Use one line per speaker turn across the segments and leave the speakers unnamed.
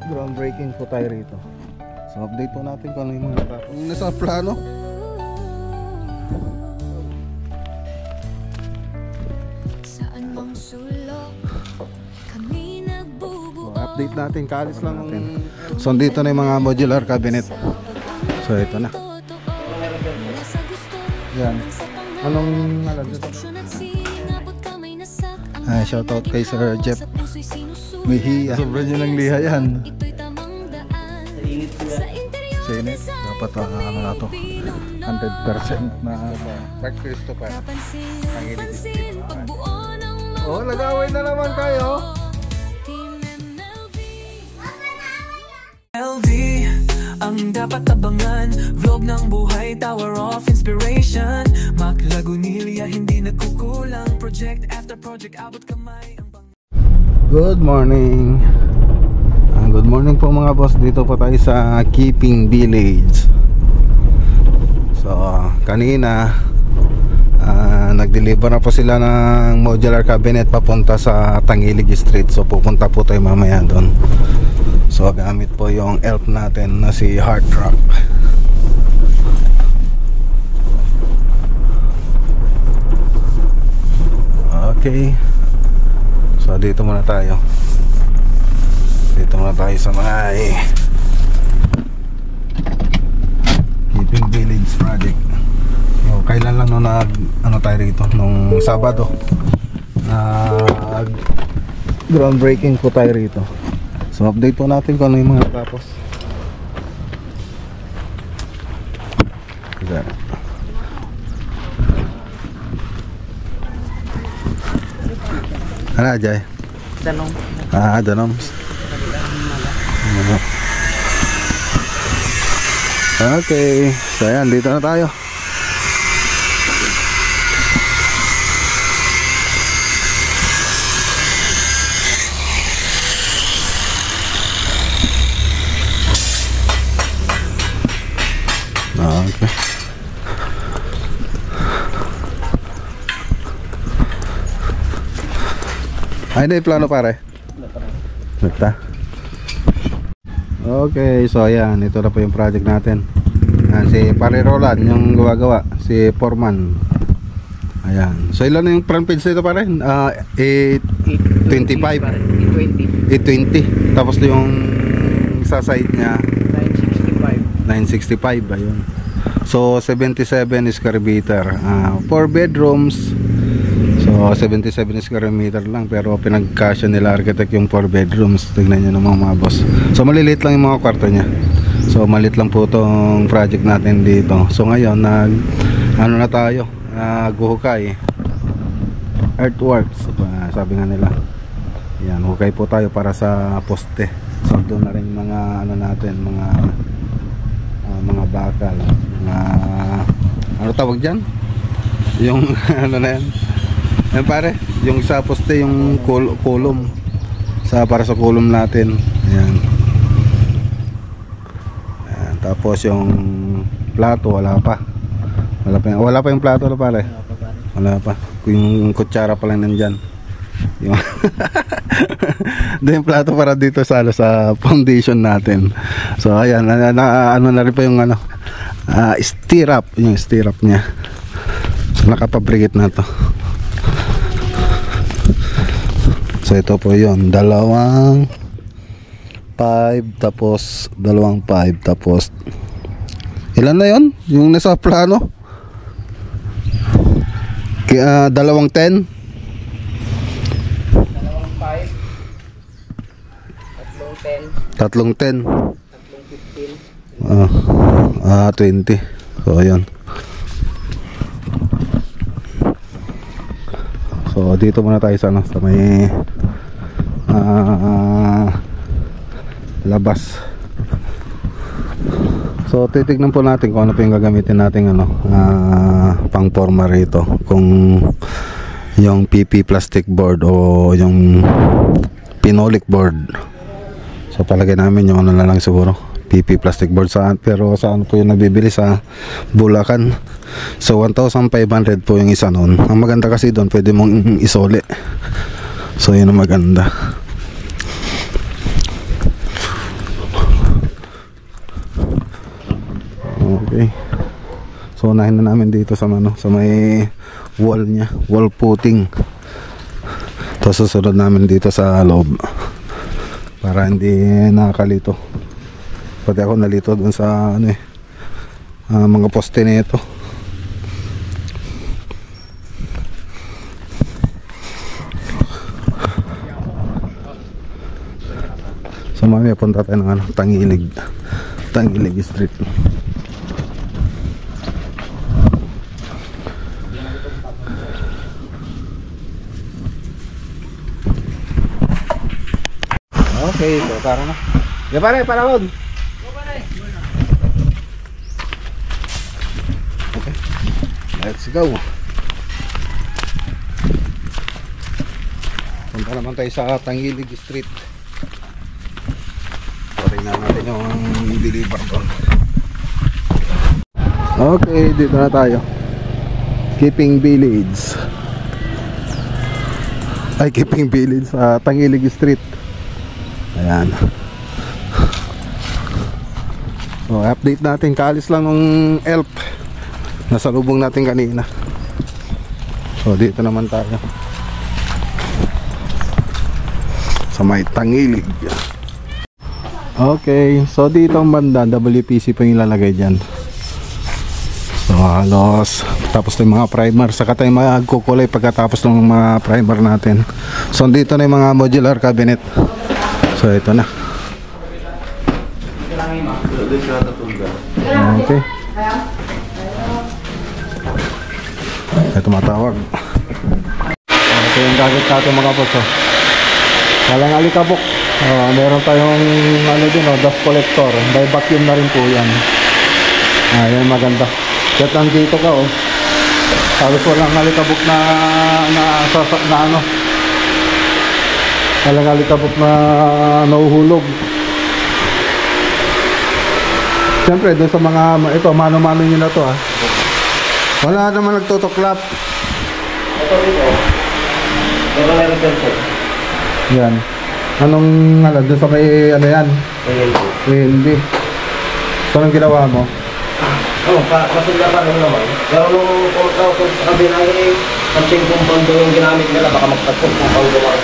Groundbreaking po tayo rito. So update po natin kung ano yung mga natapos. Yung nasa plano. So update natin, kalis lang natin. So dito na yung mga modular cabinet. So ito na. Yan. Anong alam dito? Shoutout kay Sir Jeff Mejia. Sobrang nyo ng liha yan. Sa init. Dapat ano na to 100% na Park Christopher. Oh, nag-away na naman kayo.
LV ang dapat abangan, vlog ng buhay, tower of inspiration. Mac Lagunilla, hindi nagkukulang, project after project, abot kamay.
Good morning. Good morning po mga boss. Dito po tayo sa Keeping Village. So kanina nag-deliver na po sila ng modular cabinet papunta sa Tangilig Street. So pupunta po tayo mamaya doon. So gamit po yung elf natin na si Heart Rock. Okay. So dito muna tayo. Dito muna tayo sa may Keeping Village project. So kailan lang no ano tayo rito nung Sabado. Groundbreaking po tayo rito. So update po natin kung ano yung mga natapos. Ano Jay?
Danong.
Danong. Okay. So ayan, dito na tayo. Okay. Ay, na plano pare. Nagta. Okay, so ayan, ito na po yung project natin. Si Pare Roland yung gawa-gawa, si Foreman. Ayan. So ilan na yung front page nito pare? 825. 820. Tapos yung sa side niya 965. Ayun. So 77 square meter. 4 bedrooms. So 77 square meter lang, pero pinagkasya nila architect yung 4 bedrooms. Tignan nyo naman mga boss. So maliliit lang yung mga kwarto nya. So maliit lang po tong project natin dito. So ngayon ano na tayo, guhukay earthworks, sabi nga nila. Yan, hukay po tayo para sa poste. So doon na rin mga ano natin, mga bakal, ano tawag dyan? Yung ano na yan? Yan pare, yung sa poste, yung column para sa column natin. Ayan. Ayan. Tapos yung plato wala pa yung plato na pare. Wala pa. Yung kutsara pa lang nandyan. Yung yung plato para dito sa foundation natin. So ayan, ano na rin pa yung stirrup, yung stirrup nya. So, nakapabrigate na to. So ito po yun, 2.5 tapos 2.5 tapos ilan na yun? Yung nasa plano? 2.10
2.5
3.10
3.15
20. So ayun. So dito muna tayo sa may labas. So titignan po natin kung ano po yung gagamitin natin pang forma rito, kung yung PP plastic board o yung phenolic board. So palagay namin yung ano na lang siguro, PP plastic board pero saan po yung nabibili sa Bulacan. So 1,500 po yung isa nun. Ang maganda kasi doon pwede mong isole. So yun ang maganda. Okay. So unahin na namin dito sa sa may wall niya, wall footing. Tapos susunod namin dito sa loob para hindi nakakalito. Pati ako nalito dun sa mga poste nito. So mamaya punta tayo ng Tangilig Street. Okay, so tara na. Ya pare, para on. Okay. Let's go. Punta naman tayo sa Tangilig Street. Tingnan natin yung deliver doon. Okay, dito na tayo. Keeping Village sa Tangilig Street. Ayan. So update natin, kaalis lang ng ELP. Nasa lubong natin kanina. So dito naman tayo sa may Tangilig. Okay, so dito ang banda WPC pa yung ilalagay dyan. So halos tapos yung mga primer, saka tayo magkukulay pagkatapos ng mga primer natin. So dito na yung mga modular cabinet. So ito na. Okay. Ito matawag. Ito yung gadget natin mga boss. Walang alikabok. Meron tayong dust collector. By vacuum na rin po yan. Yan maganda. Kahit nandito ka halos walang alikabok na walang alikabok na nauhulog. Siyempre doon sa mga ito, mano-mano nyo na to wala naman nagtutuklap. Ito yan. Anong doon sa may yan? Hindi. So anong ginawa mo?
Masunda pa rin naman. Pero nung sa kabila something compound yung ginamit nila, baka magpatong compound yung mga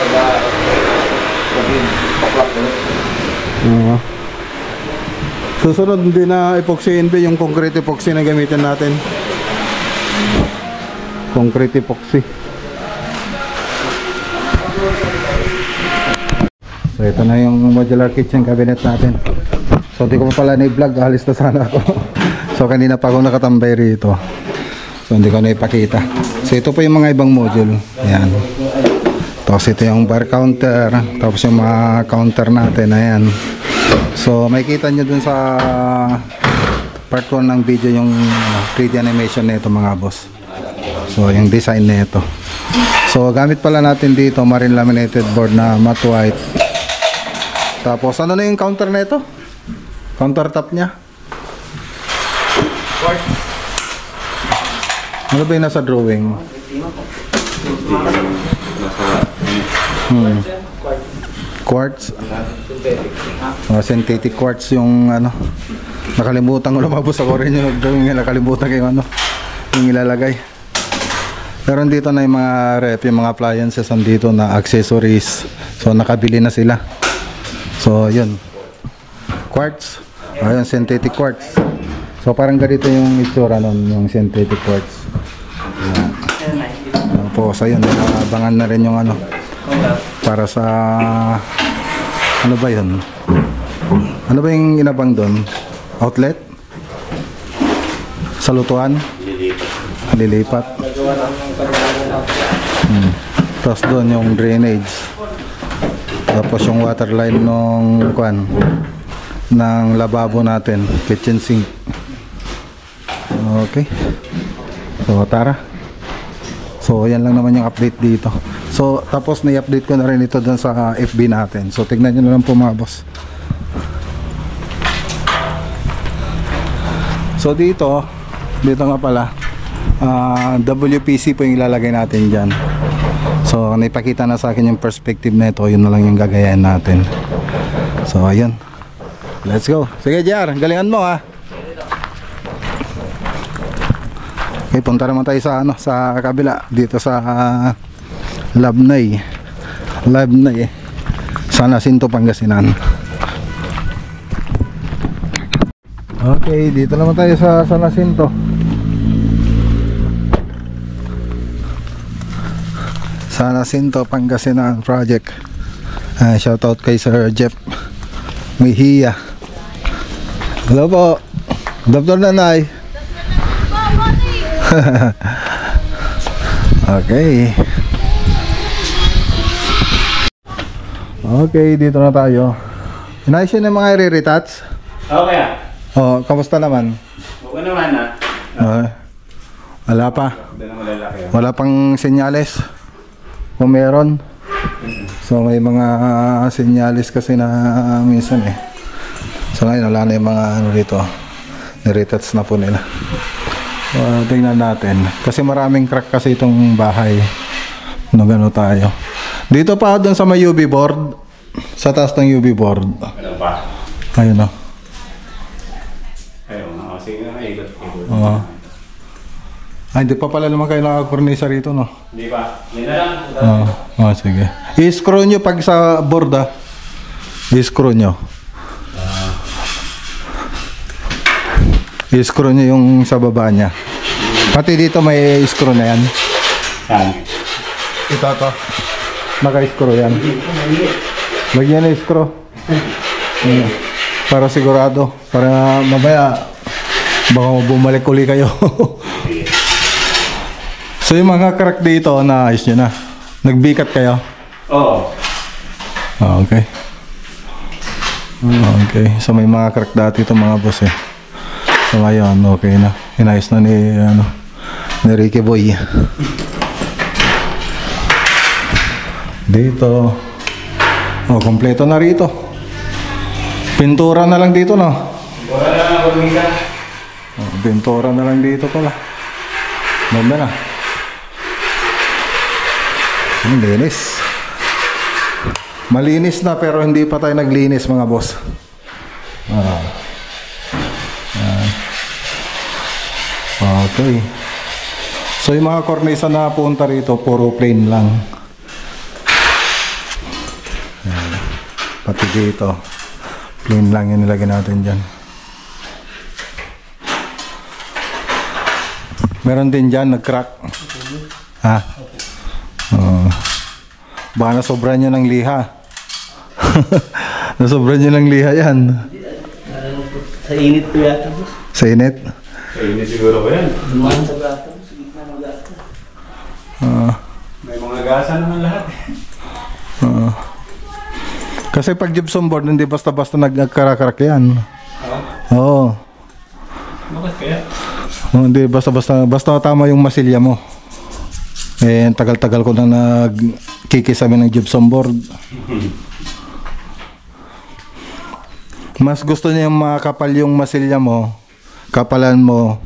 paklap nila.
Susunod hindi na epoxy NP, yung concrete epoxy na gamitin natin. Concrete epoxy. So ito na yung modular kitchen cabinet natin. So di ko pa pala na-vlog, alis na sana ako. So kanina pa ako nakatambay rito. So hindi ko na ipakita. So ito po yung mga ibang module. Ayan. Tapos ito yung bar counter. Tapos yung mga counter natin. Ayan. So makikita nyo dun sa part 1 ng video yung 3D animation nito mga boss. So yung design nito. So gamit pala natin dito marine laminated board na matte white. Tapos ano na yung counter nito? Countertop niya. Ano ba yung nasa drawing? Quartz. Synthetic quartz yung nakalimutan ko lumabos ako rin yung drawing, nakalimutan ko yung yung ilalagay. Pero dito na yung mga ref, yung mga appliances andito na accessories. So nakabili na sila. So yun, quartz. Ayun, synthetic quartz. So parang ganito yung itsura nun, yung synthetic quartz. Tapos ayun, abangan na rin yung para sa ano ba yun? Ano ba yung inabang doon? Outlet? Sa lutuan? Lilipat. Tapos doon yung drainage. Tapos yung water line ng lababo natin, kitchen sink. Okay. So tara. So yan lang naman yung update dito. So tapos na-update ko na rin ito dun sa FB natin. So tignan nyo na lang po mga boss. So dito nga pala WPC po yung ilalagay natin dyan. So naipakita na sa akin yung perspective na ito. Yun na lang yung gagayahin natin. So ayun. Let's go. Sige JR, galingan mo Okay, punta naman tayo sa ano, sa kabila dito sa Labnay, San Jacinto, Pangasinan. Okay, dito naman tayo sa San Jacinto. San Jacinto, Pangasinan project. Shoutout kay Sir Jeff Mejia. Hello po, Dr. Nanay. Okay. Okay, dito na tayo. Inayos yun yung mga i-retouch?
Okay ah.
Oh, kamusta naman?
Okay naman ah.
Wala pa. Wala pang senyales. Kung meron. So may mga senyales kasi na minsan eh. So ngayon wala na yung mga ano dito. Niretouch na po nila. Tingnan natin. Kasi maraming crack kasi itong bahay. No, gano tayo. Dito pa doon sa may UV board. Sa taas ng UV board.
Ano pa?
Ayun o.
Ayun, sige na ikot.
Oo. Ay, hindi pa pala naman kayo nakakornisa rito, no?
Hindi pa. Yan na lang.
Sige. I-screw nyo pag sa board, ah. I-screw nyo. I-screw nyo yung sa baba nya. Pati dito may screw na yan.
Yan.
Ito to. Naka-screw yan. Lagyan na screw. Para sigurado. Para mamaya baka bumalik uli kayo. So yung mga crack dito, naayos nyo na. Nagbikat kayo?
Oo.
Okay. Okay. So may mga crack dati ito mga boss eh. So ngayon, okay na. Inayos na ni Ricky Boy. Dito. Oh, kompleto na rito. Pintura na lang dito, no?
Pintura na lang, Ormita.
Oh, pintura na lang dito pala. Ganda na. Linis. Malinis na pero hindi pa tayo naglinis mga boss. Okay. So yung mga kornisa na punta rito puro plain lang. Pati dito plain lang yung nilagay natin dyan. Meron din dyan nag-crack. Ha? Baka nasobra nyo ng liha. Nasobra nyo ng liha yan.
Sa init po yata, boss.
Sa init?
Sa init siguro ko yan.
Dumaan sa gato, sa gitna ng gato.
May mga gasa naman lahat.
Kasi pag gypsum board, hindi basta-basta nagkakarak yan. Oo.
Bakit kaya?
Hindi basta tama yung masilya mo. Eh, tagal-tagal ko na nagkikisami ng gypsum board. Mas gusto niya yung makapal yung masilya mo, kapalan mo,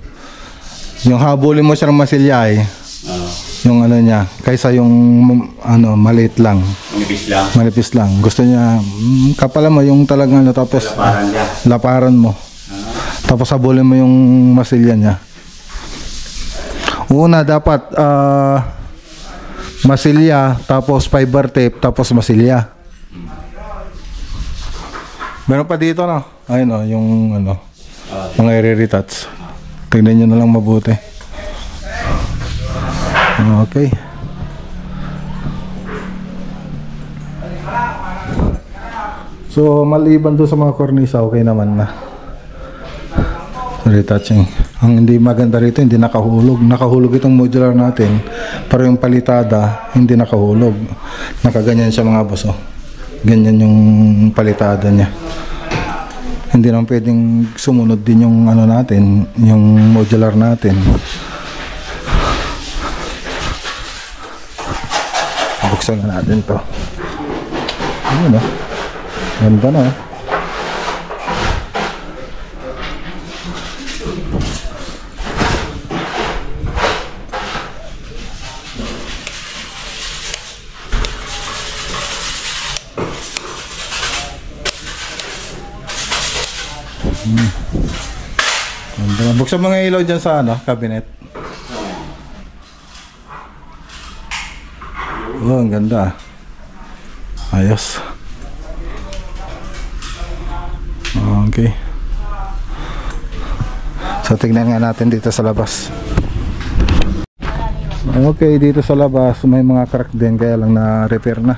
yung habulin mo siya ng masilya eh. Yung ano niya, kaysa yung ano, maliit lang.
Manipis lang.
Manipis lang. Gusto niya, kapalan mo yung talagang ano, tapos
Laparan niya.
laparan mo. Tapos habulin mo yung masilya niya. Una, dapat masilya, tapos fiber tape, tapos masilya. Meron pa dito, no? Ayun, no, yung ano, mga i-retouch. Tignan nyo na lang mabuti. Okay. So, maliban doon sa mga kornisa, okay naman na. Retouching. Ang hindi maganda rito, hindi nakahulog. Nakahulog itong modular natin. Pero yung palitada, hindi nakahulog. Nakaganyan siya mga boss. Oh. Ganyan yung palitada niya. Hindi naman pwedeng sumunod din yung ano natin, yung modular natin. Buksan na natin to. Ano? Ganda na. Buksan mga ilaw dyan sa ano, cabinet. Oh, ang ganda. Ayos. Okay. So tignan nga natin dito sa labas. Okay, dito sa labas may mga crack din, kaya lang na repair na.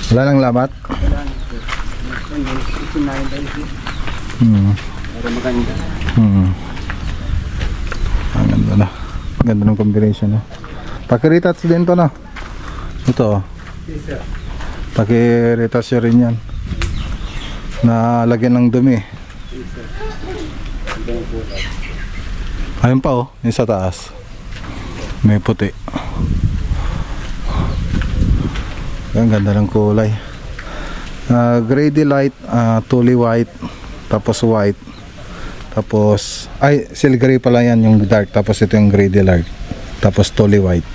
Wala nang lamat?
Pero maganda.
Ang ganda na. Ganda ng combination, no? Pakiritats din to, no? Ito, oh. Pakiritats rin yan. Nalagyan ng dumi. Ayun pa, oh. Yung sa taas. May puti. Ang ganda ng kulay. Grady light, tuli white, tapos white, tapos ay seal gray pala yan yung dark, tapos ito yung grady light, tapos tuli white.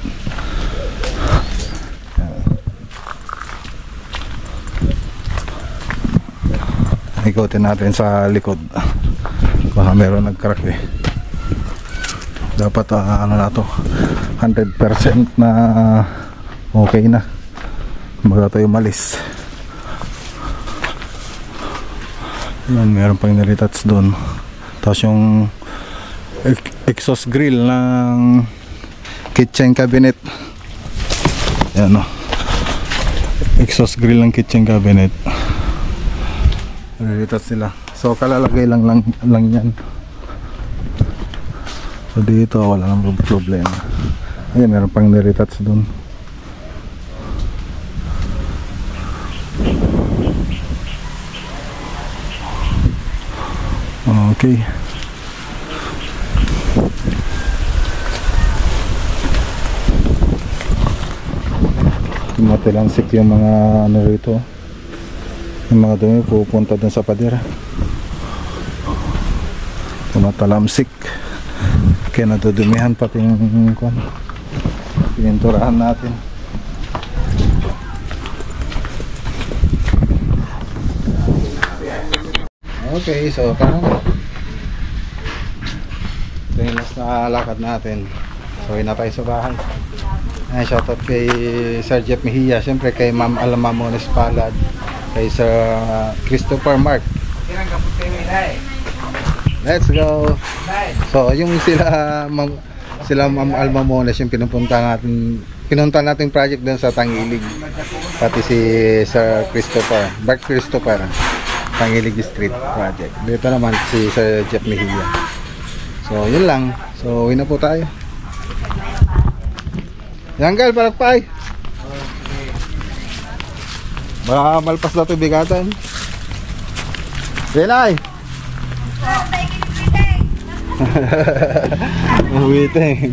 Ikutin natin sa likod, baka meron nag-crack eh. Dapat ano na to, 100% na okay na bago tayo umalis. Yan, meron pang nilitats doon. Tapos yung exhaust grill ng kitchen cabinet. Yan, o. Exhaust grill ng kitchen cabinet. Nilitats nila. So kalalagay lang yan. So dito wala nang problema. Ayan, meron pang nilitats doon. Okay. Tumatilansik yung mga ano rito. Yung mga dumi pupunta dun sa pader. Tumatalamsik. Kaya nadudumihan pati yung pininturahan natin. Okay, so parang ito yung last na lakad natin. So yun na tayo sa bahay. Ay, shoutout kay Sir Jeff Mejia, siyempre kay Ma'am Alma Mones Palad, kay Sir Christopher Mark. Let's go. So yung sila Ma'am Alma Mones yung pinunta natin project doon sa Tangilig, pati si Sir Christopher Mark Christopher, Tangilig Street Project. Dito naman si Sir Jeff Mejia. So yun lang. So uwi na po tayo. Yanggal, palakpay. Baka malpas na ito bigatan. Renay. Uwiting.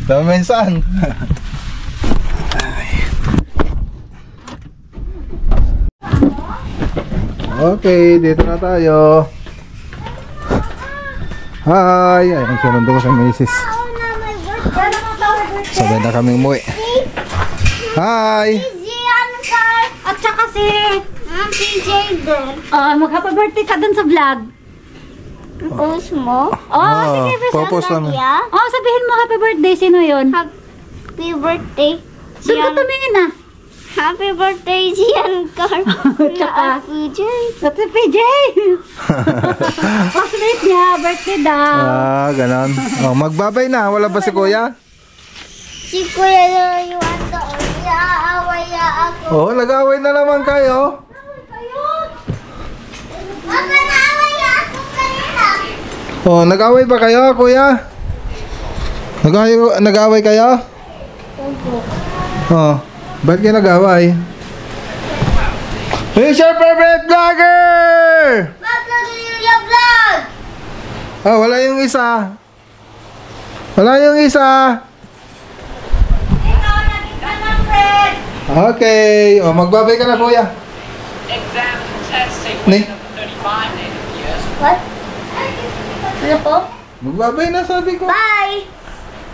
Damensan. Okay, dito na tayo. Hi, ayun, sinundo ko sa misis. Sabay na kaming umuwi. Hi!
At saka si PJ din. Mag-happy birthday ka dun sa vlog. Post mo? Sige,
popost namin.
Sabihin mo happy birthday. Sino yun?
Happy birthday.
Doon ka tumingin na.
Happy birthday, Giancar.
Tsaka
PJ.
At si PJ. Classmate niya, birthday daw.
Ganon. Magbabay na. Wala ba si Kuya?
Si Kuya lang yung ato. Iaaway ako.
Nag-away na naman kayo.
Baka naaway ako kanina.
Nag-away ba kayo, Kuya? Nag-away kayo? Ba't kayo nag-away? Who's your favorite vlogger?
Vlog! Vlog!
Wala yung isa. Wala yung isa.
Ikaw naging ka ng friend.
Okay. Magbabay ka na, Kuya.
Exam testing
Ni?
35 native years.
What? Ano po?
Magbabay na, sabi ko.
Bye!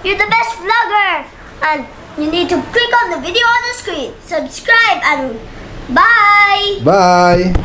You're the best vlogger! And you need to click on the video on the screen. Subscribe and bye!
Bye.